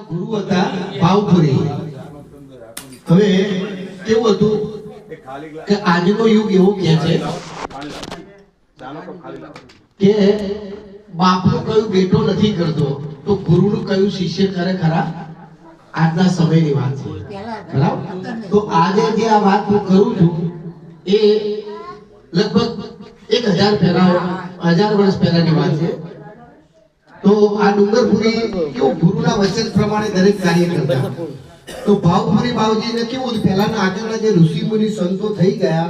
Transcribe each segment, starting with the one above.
ગુરુ હતા ભાવપુરી. હવે કેવું હતું કે આજનો યુગ એવો કહે છે કે બાપનું કયું બેટો નથી કરતો તો ગુરુનું કયું શિષ્ય કરે ખરા? આજના સમયની વાત છે, બરાબર? તો આજે જે આ વાત હું કરું છું એ લગભગ 1000 વર્ષ પહેલાની વાત છે. તો આ ડુંગરપુરી કેવું ગુરુના વચન પ્રમાણે દરેક કાર્ય કરતા. તો ભાવપુરી બાવજીને કેવું હતું, પહેલાના આગળના જે ઋષિ મુનિ સંતો થઈ ગયા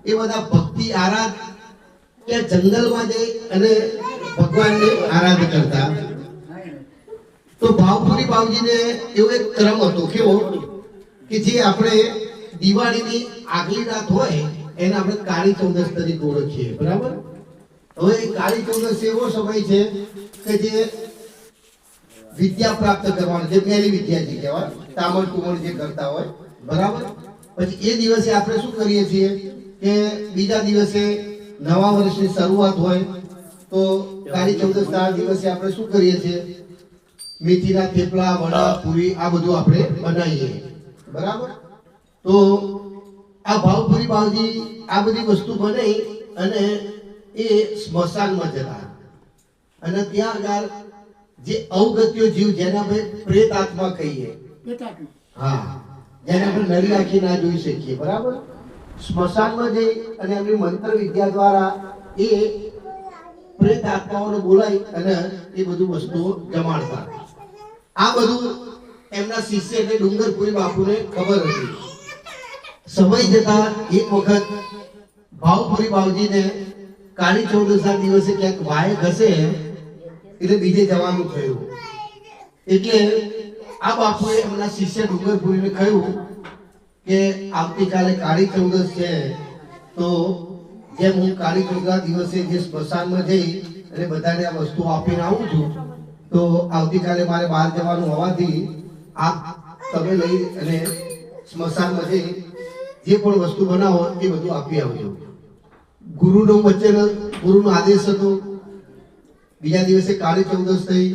એ બધા ભક્તિ આરાધ કે જંગલમાં જઈ અને ભગવાનને આરાધ કરતા. તો ભાવપુરી બાવજીને એવો એક ક્રમ હતો, કેવો કે જે આપણે દિવાળીની આગલી રાત હોય એને આપણે કાળી ચૌદસ તરીકે ઓળખીએ, બરાબર? હવે કાળી ચૌદસ એવો સમય છે કે જે વિદ્યા પ્રાપ્ત કરવાનો, જે પહેલી વિદ્યા જે કહેવાય, તામર કુમર જે કરતા હોય, બરાબર? પછી એ દિવસે આપણે શું કરીએ છીએ કે બીજા દિવસે નવા વર્ષની શરૂઆત હોય તો કાળી ચૌદસના દિવસે આપણે શું કરીએ છીએ, મેથીના થેપલા, વડા, પૂરી આ બધું આપણે બનાવીએ, બરાબર? તો આ ભાવપુરી બાવજી આ બધી વસ્તુ બનાવી અને એ સ્મશાનમાં જતા અને ત્યાં આગળ જે અવગત્યો જીવ, જેને આપણે પ્રેત આત્મા કહીએ, હા, જેને આપણે નરી આંખે ના જોઈ શકીએ, બરાબર? સ્મશાનમાં જઈ અને એમની મંત્ર વિદ્યા દ્વારા એ પ્રેત આત્માઓને બોલાવી અને એ બધું વસ્તુઓ જમાડતા. આ બધું એમના શિષ્ય એટલે ડુંગરપુરી બાપુને ખબર હતી. સમય જતા એક વખત ભાવપુરી બાવજીને કાળી ચૌદસના દિવસે ક્યાંક વાય ઘસે એટલે બીજે જવાનું થયું. એટલે આ બાપુએ એમના શિષ્ય ડુંગરપુરીને કહ્યું કે આવતીકાલે કાળી ચૌદસ છે, તો જેમ હું કાળી ચૌદસના દિવસે જે સ્મશાનમાં જઈ અને બધાને આ વસ્તુ આપીને આવું છું, તો આવતીકાલે મારે બહાર જવાનું હોવાથી આપ તમે લઈ અને સ્મશાનમાં જઈ જે પણ વસ્તુ બનાવો એ બધું આપી આવજો. ગુરુનો વચન, ગુરુનો આદેશ હતો. બીજા દિવસે કાળી ચૌદસ થઈ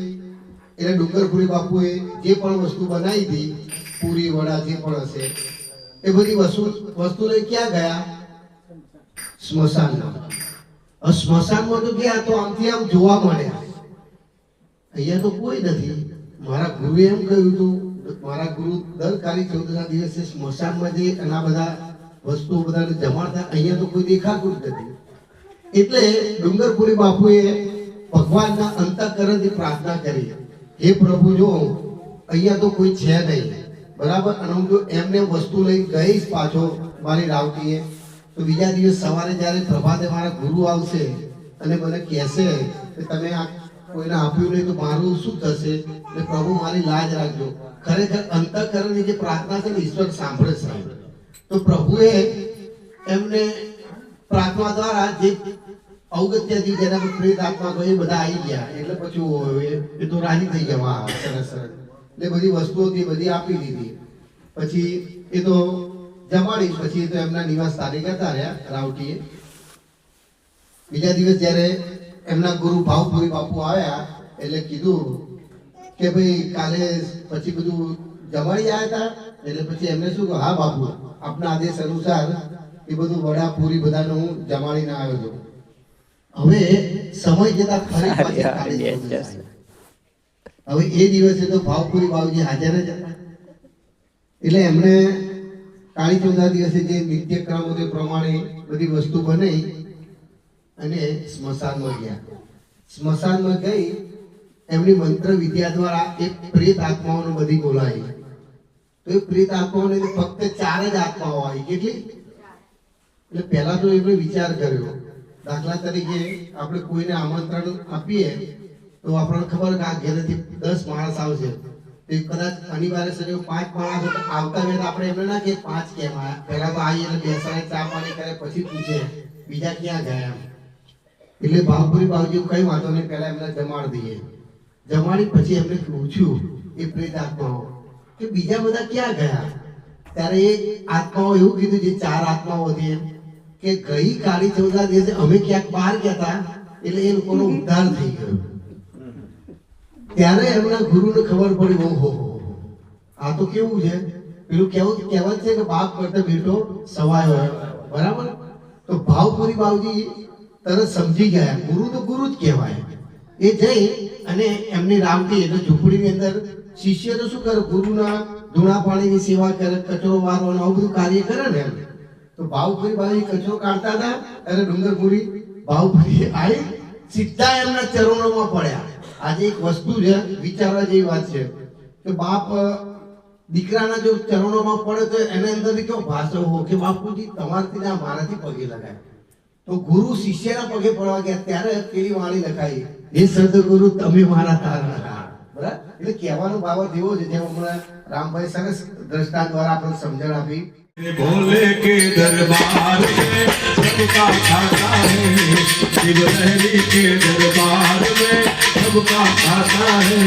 એટલે ડુંગરપુરી બાપુએ જે પણ વસ્તુ બનાવી હતી, પૂરી વડા જે પણ હશે એ બધી વસ્તુ લઈ ક્યાં ગયા? સ્મશાનમાં. સ્મશાનમાં તો ગયા તો આમથી આમ જોવા મળ્યા, અહીંયા તો કોઈ નથી. મારા ગુરુએ એમ કહ્યું હતું, મારા ગુરુ દર કાળી ચૌદસના દિવસે સ્મશાનમાં જઈ અને આ બધા વસ્તુઓ બધાને જમાડતા, અહીંયા તો કોઈ દેખાતું જ નથી. એટલે ડુંગરપુરી બાપુએ ભગવાનના અંતઃકરણથી પ્રાર્થના કરી, હે પ્રભુ, જો અહીંયા તો કોઈ છે નહીં, બરાબર? અને હું જો એમને વસ્તુ લઈ ગઈશ પાછો મારી રાવટીએ, તો બીજા દિવસ સવારે જ્યારે પ્રભાતે મારા ગુરુ આવશે અને મને કહેશે કે તમે આ કોઈને આપ્યું નહીં તો મારું શું થશે, એટલે પ્રભુ મારી લાજ રાખજો. ખરેખર અંતઃકરણની જે પ્રાર્થના છે ને ઈશ્વર સાંભળે છે. તો પ્રભુએ એમને પ્રાર્થના દ્વારા જે અવગત્યથી જેના પર પ્રેત આત્મા એ બધા આવી ગયા, એટલે પછી એ તો રાજી થઈ ગયા, સરસ સરસ. એટલે બધી વસ્તુઓ તે બધી આપી દીધી. પછી એ તો જમાડી, પછી એ તો એમના નિવાસ સ્થાને જતા રહ્યા રાવટીએ. બીજા દિવસ જ્યારે એમના ગુરુ ભાવપુરી બાપુ આવ્યા એટલે કીધું કે ભાઈ કાલે પછી બધું જમાડી આવ્યા હતા. એટલે પછી એમને શું કહ્યું, હા બાપુ, આપના આદેશ અનુસાર એ બધું વડા પૂરી બધાને હું જમાડીને આવ્યો છું. હવે સમય જતા ફરી પાછી કાળી ચૌદસ આવી. હવે એ દિવસે તો ભાવપુરી બાવજી હાજર જ હતા. એટલે એમણે કાળી ચૌદસના દિવસે જે નિત્યક્રમ તે પ્રમાણે બધી વસ્તુ બનાવી અને સ્મશાનમાં ગયા. સ્મશાનમાં ગઈ એમની મંત્ર વિદ્યા દ્વારા એક પ્રેત આત્માઓને બધી બોલાવી. તો એ પ્રેત આત્માઓને ફક્ત 4 જ આત્માઓ આવી. કેટલી? એટલે પહેલા તો એમણે વિચાર કર્યો, દાખલા તરીકે આપણે કોઈને આમંત્રણ આપીએ તો આપણને ખબર કે આ ઘરેથી 10 માણસ આવશે, તો કદાચ અનિવાર્ય છે 5 માણસ આવતા હોય તો આપણે એમને ના કે 5 કેમ આવ્યા, પહેલા તો આવીએ એટલે બેસાડે, ચા પાણી કરે, પછી પૂછે બીજા ક્યાં ગયા. એટલે ભાવપુરી બાવજી કઈ વાંધો નહીં, પહેલા એમને જમાડી દઈએ. જમાડી પછી એમને પૂછ્યું એ પ્રેત આત્માઓ કે બીજા બધા ક્યાં ગયા. ત્યારે એ આત્માઓ એવું કીધું, જે 4 આત્માઓ હતી એમ કે ગઈ કાળી ચૌદસના દિવસે અમે ક્યાંક બહાર ગયા હતા એટલે એ લોકોનો ઉદ્ધાર થઈ ગયો. ત્યારે એમના ગુરુને ખબર પડી, ઓહો આ તો કેવું છે, પેલું કહેવત છે કે બાપ કરતા બેટો સવાય હોય, બરાબર. તો ભાવપુરી બાવજી તરત સમજી ગયા, ગુરુ તો ગુરુ જ કહેવાય. એ જઈ અને એમની રામથી એટલે ઝૂંપડીની અંદર શિષ્ય તો શું કરે, ગુરુના ધૂણા પાણીની સેવા કરે, કચરો વારવાનો આવું બધું કાર્ય કરે ને. તો ભાવપુરી બાવજી કચરો કાઢતા હતા ત્યારે ડુંગરપુરી ભાવપુરી આવી સીધા એમના ચરણોમાં પડ્યા. આજે એક વસ્તુ છે, વિચારવા જેવી વાત છે કે બાપ દીકરાના જો ચરણોમાં પડે તો એના અંદરથી કેવો ભાષો હો કે બાપુજી તમારાથી ના મારાથી પગે લગાય. તો ગુરુ શિષ્યના પગે પડવા ગયા ત્યારે પેલી વાણી લખાઈ, હે સદગુરુ તમે મારા તારણહાર. બરાબર. એટલે કહેવાનો ભાવ એવો છે, જેમ હમણાં રામભાઈ સરસ દ્રષ્ટાંત દ્વારા આપણે સમજણ આપી. भोले के दरबार में सबका खाता है, शिव लहरी के दरबार में सबका खाता है.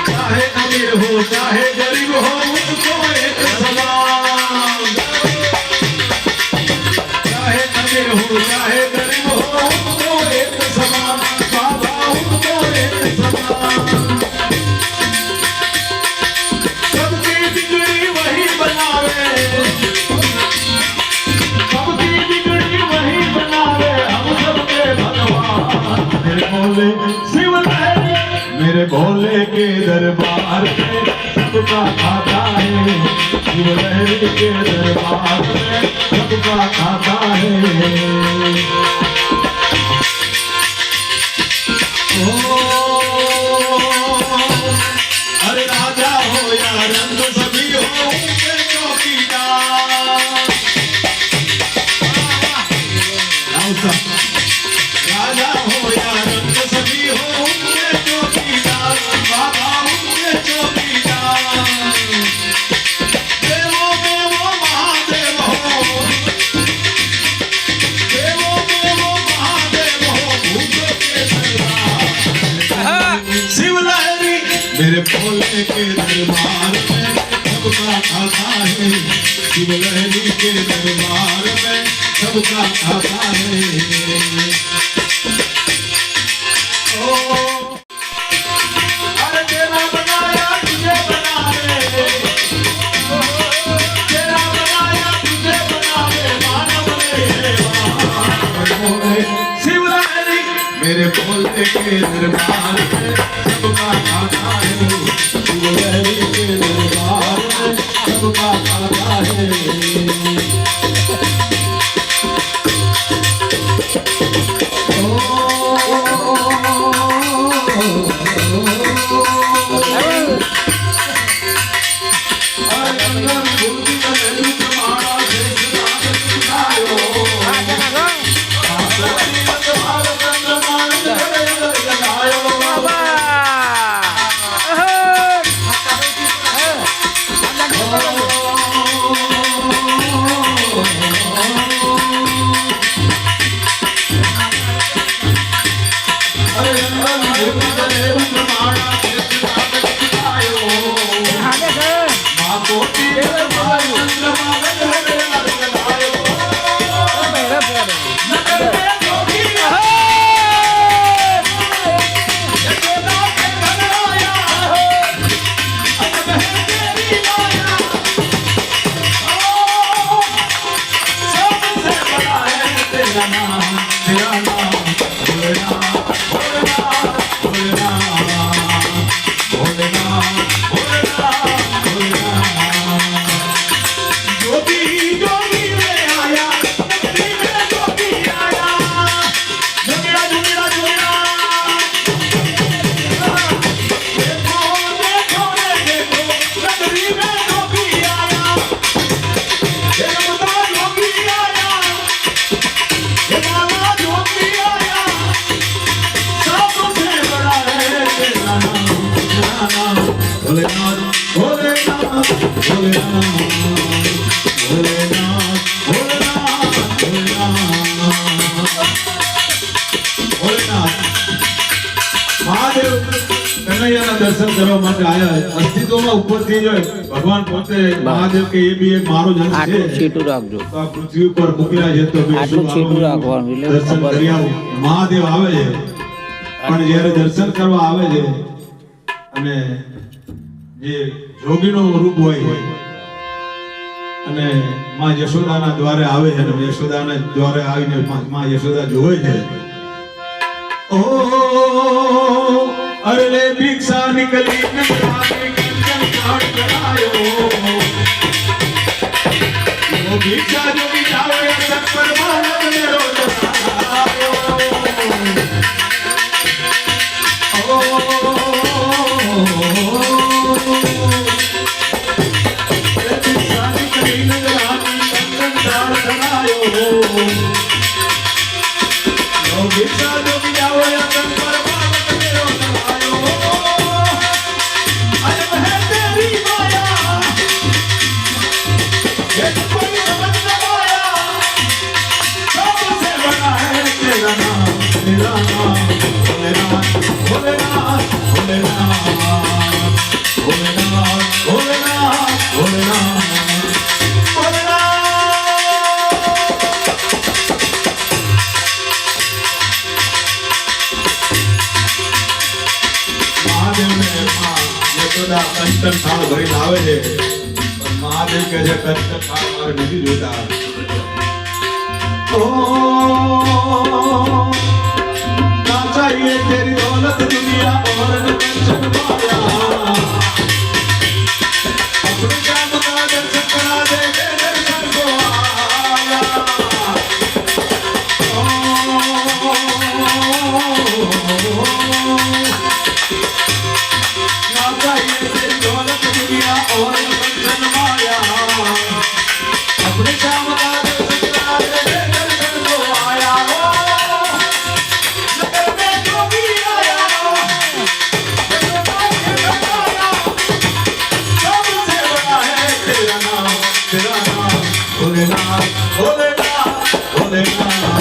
चाहे अमीर हो चाहे गरीब हो उसको एक समान, चाहे अमीर हो चाहे गरीब हो उसको एक समान, बाबा उसको एक समान. सबकी बिगड़ी वही बनावे, सबकी बिगड़ी वही बनावे, हम सबके भगवान. मेरे भोले शिव लहरी, मेरे भोले के दरबार में सबका खाता है, शिव लहरी के दरबार में सबका खाता है. अरे राजा हो या रंग सभी हो उनके चौकीदार. राजा हो या रंग सभी हो उनके चौकीदार, बाबा उनके चौकीदार. देवो देवो महादेव हो, देवो देवो महादेव हो, भूतों के सरदार. शिव लहरी मेरे भोले के दरबार में सबका खाता है, शिव लहरी के दरबार में सबका खाता है. अरे तेरा बनाया तुझे बनावे, तेरा बनाया तुझे बनावे, मानव ने शिव लहरी मेरे भोले के दरबार में सबका खाता है, शिव लहरी के दरबार में सबका खाता है. સૂર્યના દર્શન કરવા માટે આયા અસ્તિત્વમાં ઉપરથી જો ભગવાન પોતે મહાદેવ કે એ બી એક મારો જ અંશ આટલું છે છેટું રાખજો તો આ પૃથ્વી ઉપર મોકલ્યા છે તો બી આટલું શું છેટું આનું રાખવાનું એટલે દર્શન ખબર કરી આવું. મહાદેવ આવે છે પણ જ્યારે દર્શન કરવા આવે છે અને જે જોગીનો રૂપ હોય અને માં યશોદાના દ્વારે આવે છે અને યશોદાના દ્વારે આવીને માં યશોદા જોવે છે ઓ અરે લે ભિક્ષા નીકળી ને રાતે કંચન કાઢ કરાયો ઓ ભિક્ષા જો આવે સત્પર માનવ ને રોજ આયો ઓ ભિક્ષા નીકળી ને રાતે કંચન કાઢ કરાયો ઓ ભિક્ષા જો આવે સત્પર માનવ ને રોજ આયો અરે હે તેરી માયા ये कोई समझ न पाया सबसे बड़ा है तेरा नाम भोलेनाथ भोलेनाथ भोलेनाथ भोलेनाथ भोलेनाथ भोलेनाथ भोलेनाथ મહાદેવ ને યશોદા કંચન થાળ ભરી લાવે છે પણ મહાદેવ કહે છે કંચન થાળ મારે નથી જોતા ओ ना चाहिए तेरी दौलत दुनिया और न कंचन माया अपने काम का दर्शन करा दे के दर्शन को आया ओ ना चाहिए तेरी दौलत दुनिया और न कंचन माया अपने काम का दर्शन करा दे के दर्शन को आया नगर में जो भी आया सबसे बड़ा है तेरा नाम भोलेनाथ भोलेनाथ भोलेनाथ